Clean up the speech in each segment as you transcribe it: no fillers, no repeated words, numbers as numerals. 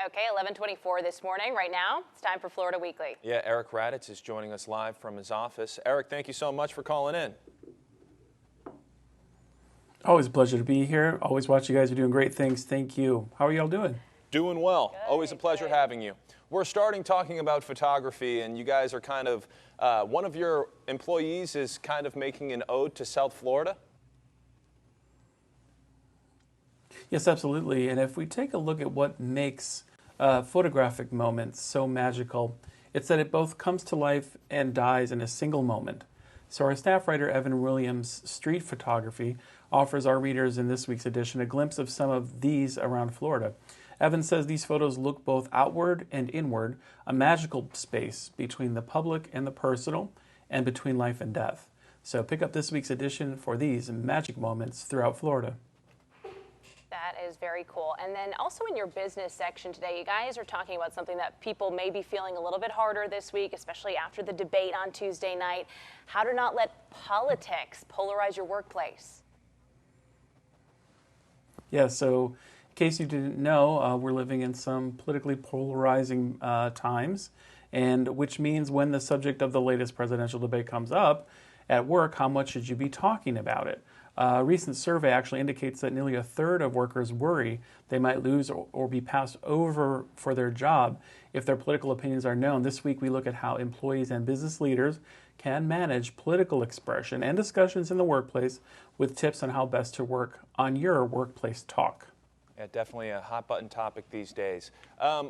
Okay, 11:24 this morning. Right now, it's time for Florida Weekly. Yeah, Eric Raddatz is joining us live from his office. Eric, thank you so much for calling in. Always a pleasure to be here. Always watch you guys are doing great things. Thank you. How are y'all doing? Doing well. Good, Always a pleasure good. having you. We're starting talking about photography, and you guys are kind of, one of your employees is kind of making an ode to South Florida. Yes, absolutely. And if we take a look at what makes photographic moments so magical, it's that it both comes to life and dies in a single moment. So our staff writer, Evan Williams' Street Photography, offers our readers in this week's edition a glimpse of some of these around Florida. Evan says these photos look both outward and inward, a magical space between the public and the personal, and between life and death. So pick up this week's edition for these magic moments throughout Florida. That is very cool. And then also in your business section today, you guys are talking about something that people may be feeling a little bit harder this week, especially after the debate on Tuesday night. How to not let politics polarize your workplace. Yeah, so in case you didn't know, we're living in some politically polarizing times, and which means when the subject of the latest presidential debate comes up at work, how much should you be talking about it? A recent survey actually indicates that nearly a third of workers worry they might lose or be passed over for their job if their political opinions are known. This week we look at how employees and business leaders can manage political expression and discussions in the workplace with tips on how best to work on your workplace talk. Yeah, definitely a hot button topic these days.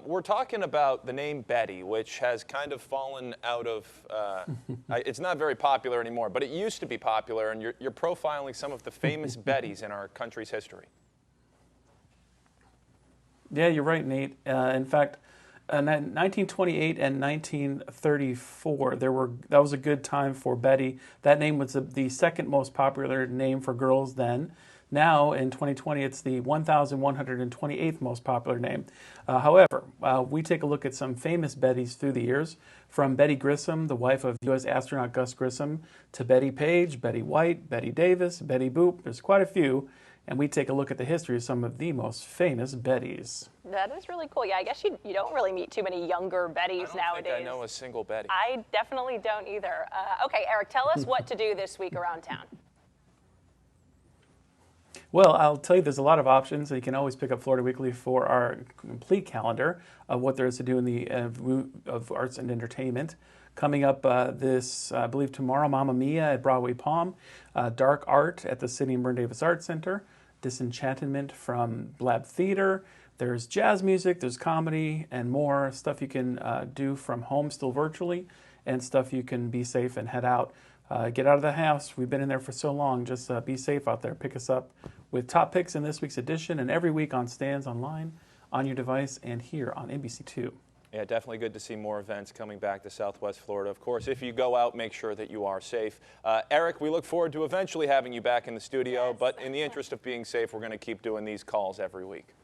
We're talking about the name Betty, which has kind of fallen out of, it's not very popular anymore, but it used to be popular, and you're profiling some of the famous Bettys in our country's history. Yeah, you're right, Nate. In fact, in 1928 and 1934, that was a good time for Betty. That name was the second most popular name for girls then. Now, in 2020, it's the 1,128th most popular name. However, we take a look at some famous Bettys through the years, from Betty Grissom, the wife of U.S. astronaut Gus Grissom, to Betty Page, Betty White, Betty Davis, Betty Boop. There's quite a few, and we take a look at the history of some of the most famous Bettys. That is really cool. Yeah, I guess you don't really meet too many younger Bettys nowadays. I think I know a single Betty. I definitely don't either. Okay, Eric, tell us what to do this week around town. Well, I'll tell you, there's a lot of options. You can always pick up Florida Weekly for our complete calendar of what there is to do in the of arts and entertainment. Coming up this, I believe tomorrow, Mamma Mia at Broadway Palm, Dark Art at the Sidney and Vern Davis Arts Center, Disenchantment from Blab Theater. There's jazz music, there's comedy, and more stuff you can do from home still virtually, and stuff you can be safe and head out. Get out of the house. We've been in there for so long. Just be safe out there. Pick us up with top picks in this week's edition and every week on stands online, on your device, and here on NBC2. Yeah, definitely good to see more events coming back to Southwest Florida. Of course, if you go out, make sure that you are safe. Eric, we look forward to eventually having you back in the studio, but in the interest of being safe, we're going to keep doing these calls every week.